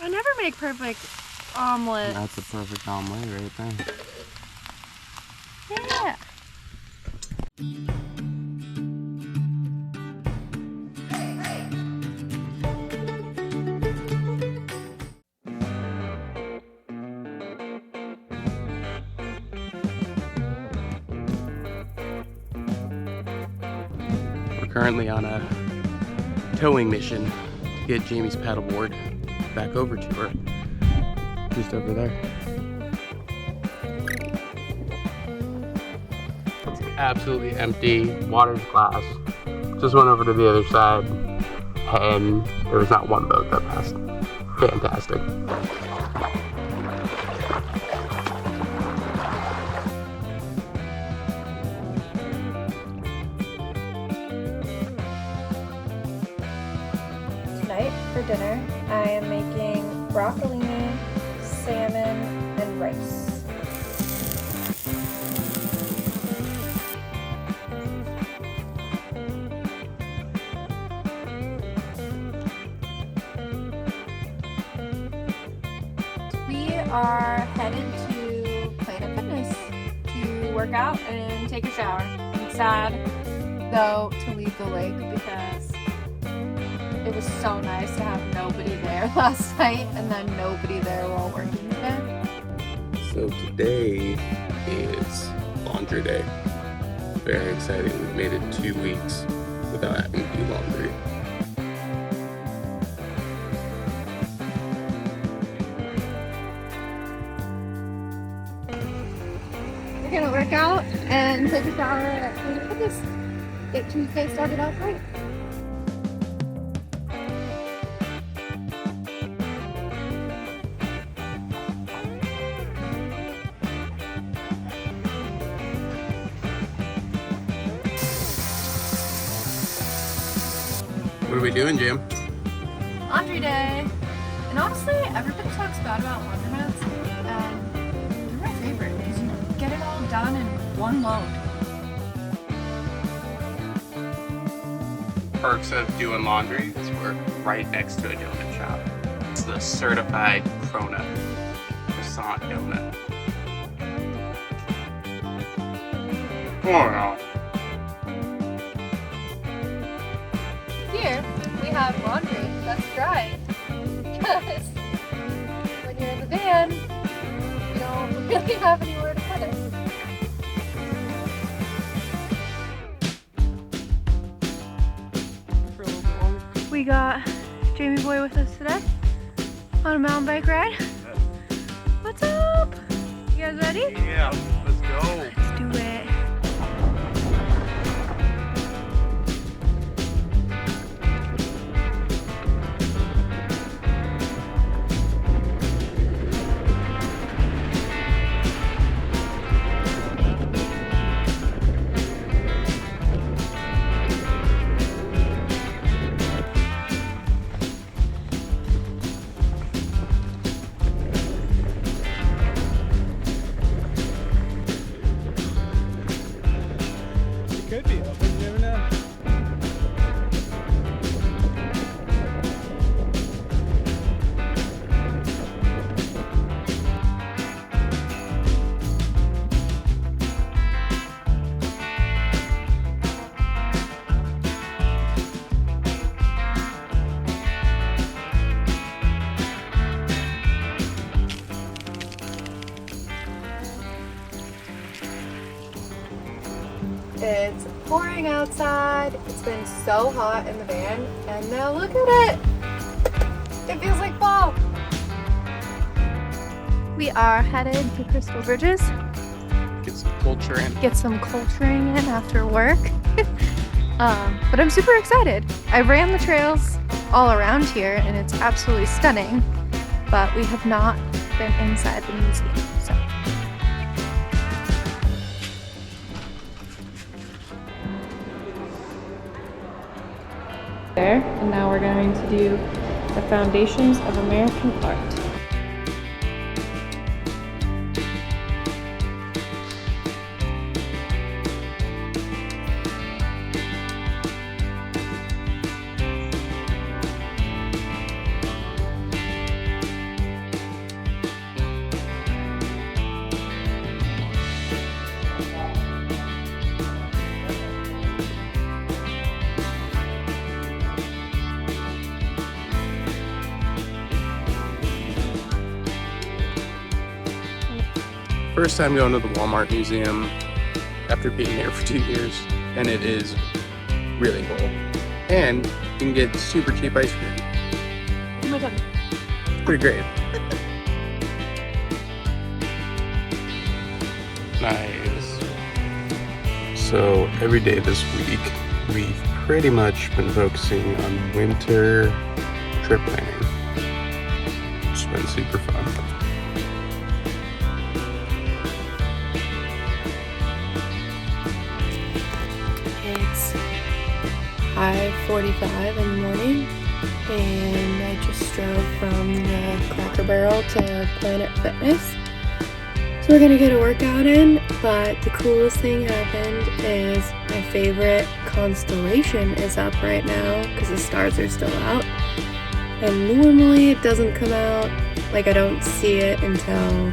I never make perfect omelet. That's a perfect omelet right there. Yeah. We're currently on a towing mission to get Jamie's paddleboard back over to her. Just over there. It's absolutely empty, water's glass. Just went over to the other side and there was not one boat that passed. Fantastic. Tonight for dinner, I am making broccolini, salmon, and rice. We are headed to Planet Fitness to work out and take a shower. I'm sad, though, to leave the lake because it was so nice to have nobody there last night and then nobody there while working today. So today is laundry day. Very exciting. We've made it 2 weeks without having to do laundry. We're gonna work out and take a shower at Planet Fitness. Get Tuesday started off right. What are we doing, Jim? Laundry day. And honestly, everybody talks bad about laundromats, and they're my favorite because you get it all done in one load. Perks of doing laundry is we're right next to a donut shop. It's the certified cronut croissant donut. Oh no. Here, we have laundry that's dry. Because when you're in the van, you don't really have anywhere to put it. We got Jamie Boy with us today on a mountain bike ride. What's up? You guys ready? Yeah, let's go. Let's do it. Could be, but you never know. It's pouring outside. It's been so hot in the van, and now look at it. It feels like fall. We are headed to Crystal Bridges. Get some culture in. Get some culturing in after work. But I'm super excited. I ran the trails all around here, and it's absolutely stunning. But we have not been inside the museum, so. There, and now we're going to do the foundations of American art. first time going to the Walmart Museum after being here for 2 years, and it is really cool. And you can get super cheap ice cream. Oh my god. Pretty great. Nice. So every day this week, we've pretty much been focusing on winter trip planning. It's been super fun. It's 5:45 in the morning, and I just drove from the Cracker Barrel to Planet Fitness. So we're gonna get a workout in, but the coolest thing happened is my favorite constellation is up right now because the stars are still out. And normally it doesn't come out, like I don't see it until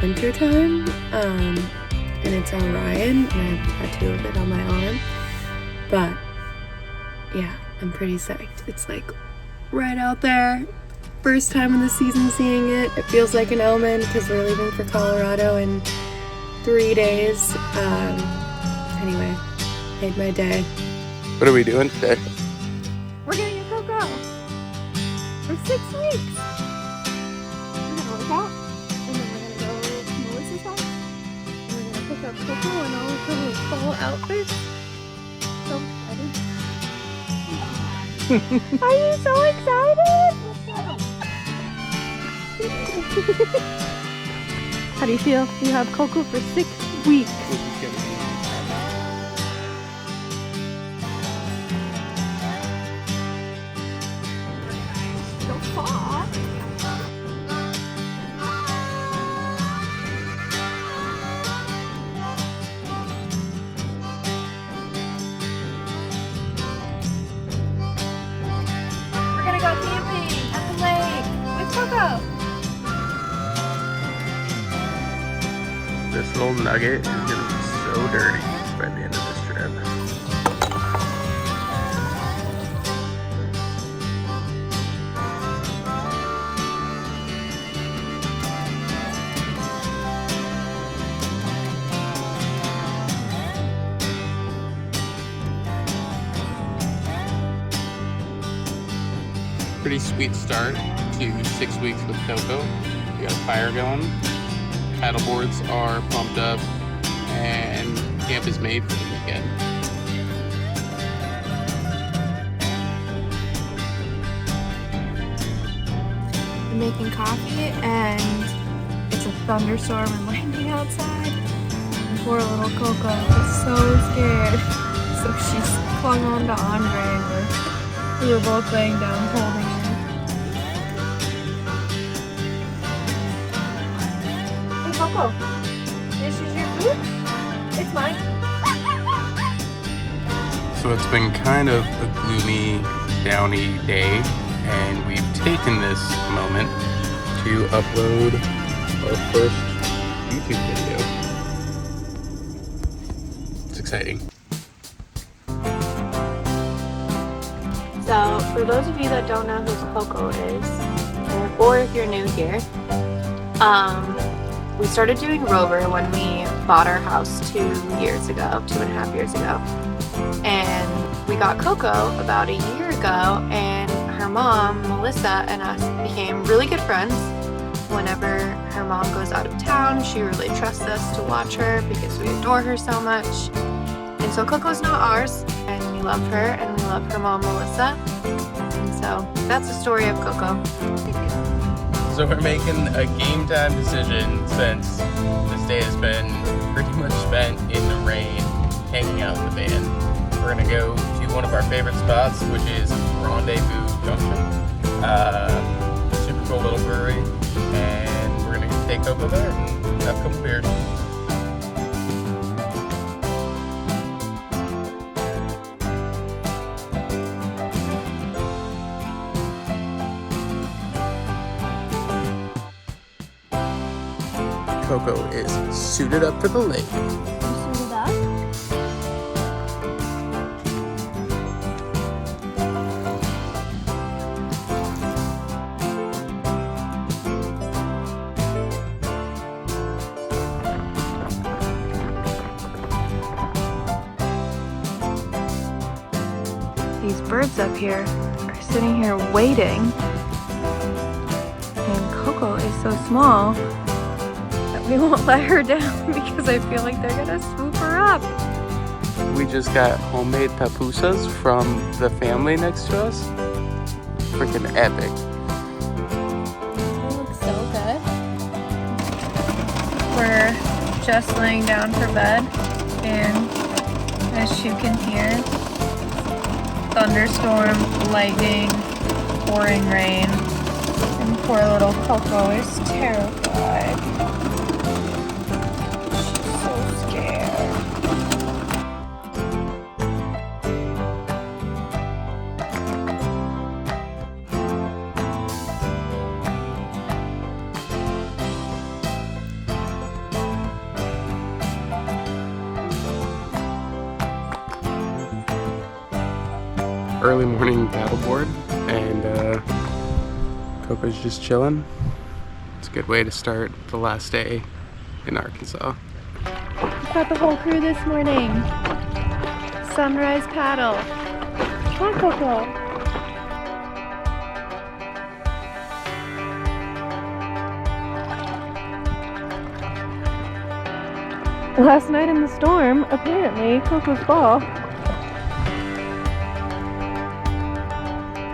winter time. And it's Orion, and I have a tattoo of it on my arm. But yeah, I'm pretty psyched. It's like right out there. First time in the season seeing it. It feels like an omen because we're leaving for Colorado in 3 days. Anyway, made my day. What are we doing today? We're getting a Coco for 6 weeks. We're gonna work out, and then we're gonna go to Melissa's house, and we're gonna pick up Coco and all of her fall outfits. So excited! Are you so excited? How do you feel? You have Coco for 6 weeks. So far. We're gonna go camping at the lake with Coco. This little nugget is gonna be so dirty by the end of this trip. Pretty sweet start to 6 weeks with Coco. We got a fire going. Paddleboards are pumped up, and camp is made for the weekend. I'm making coffee, and it's a thunderstorm and lightning outside. And poor little Coco is so scared. So she's clung on to Andre. We were both laying down holding her. Coco, this is your food? It's mine. So it's been kind of a gloomy, downy day, and we've taken this moment to upload our first YouTube video. It's exciting. So, for those of you that don't know who Coco is, or if you're new here, we started doing Rover when we bought our house 2.5 years ago. And we got Coco about a year ago, and her mom, Melissa, and us became really good friends. Whenever her mom goes out of town, she really trusts us to watch her because we adore her so much. And so Coco's not ours, and we love her, and we love her mom, Melissa. And so that's the story of Coco. So we're making a game time decision since this day has been pretty much spent in the rain, hanging out in the van. We're gonna go to one of our favorite spots, which is Rendezvous Junction. Super cool little brewery, and we're gonna take Coco there and have a couple beers. Coco is suited up for the lake. You suited up? birds up here are sitting here waiting. And Coco is so small that we won't let her down because I feel like they're gonna swoop her up. We just got homemade pupusas from the family next to us. Freaking epic. They look so good. We're just laying down for bed, and as you can hear, thunderstorm, lightning, pouring rain, and poor little Coco is terrified. She's so scared. Early morning paddleboard, and Coco's just chilling. It's a good way to start the last day in Arkansas. We've got the whole crew this morning. Sunrise paddle. Come on, Coco. Last night in the storm, apparently, Coco's ball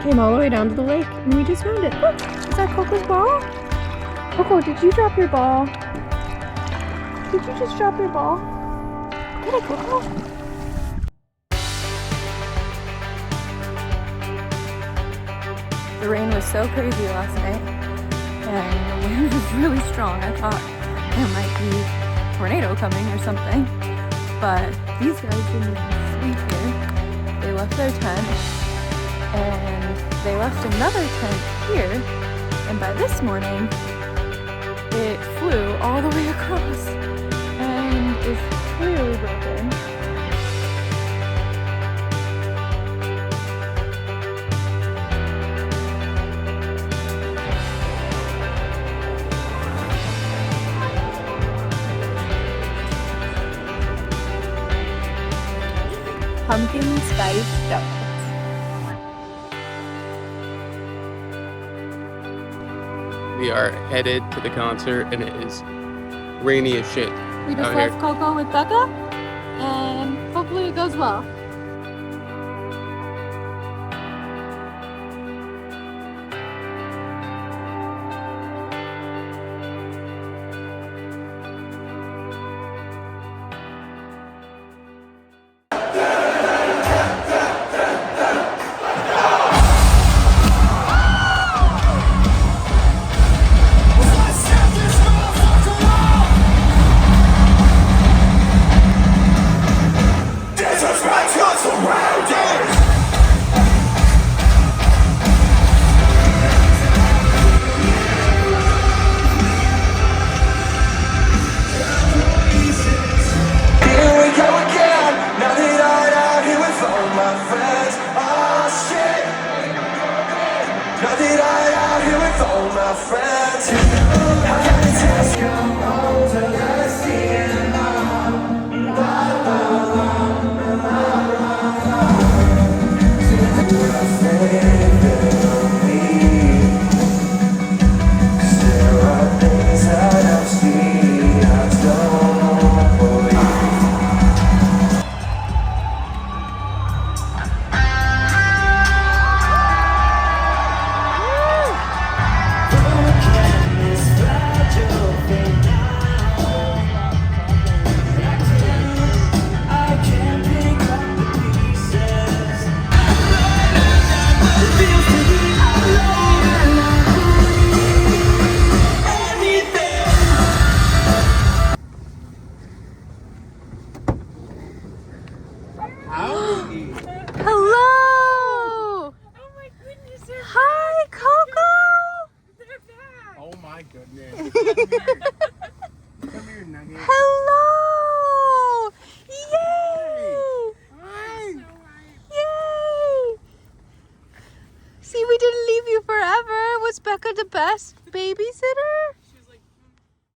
came all the way down to the lake, and we just found it. Look, is that Coco's ball? Coco, did you drop your ball? Did you just drop your ball? Get it, Coco. The rain was so crazy last night, and the wind was really strong. I thought there might be a tornado coming or something, but these guys didn't even sleep here. They left their tent, and they left another tent here, and by this morning it flew all the way across and is clearly broken. Pumpkin spice donuts. We are headed to the concert, and it is rainy as shit. We just out left here. Coco with Becca, and hopefully it goes well. Hello! Oh my goodness, they're Hi, Coco! They're back! Oh my goodness. Come here, Nugget. Hello! Yay! Hi. Yay! See, we didn't leave you forever. Was Becca the best babysitter?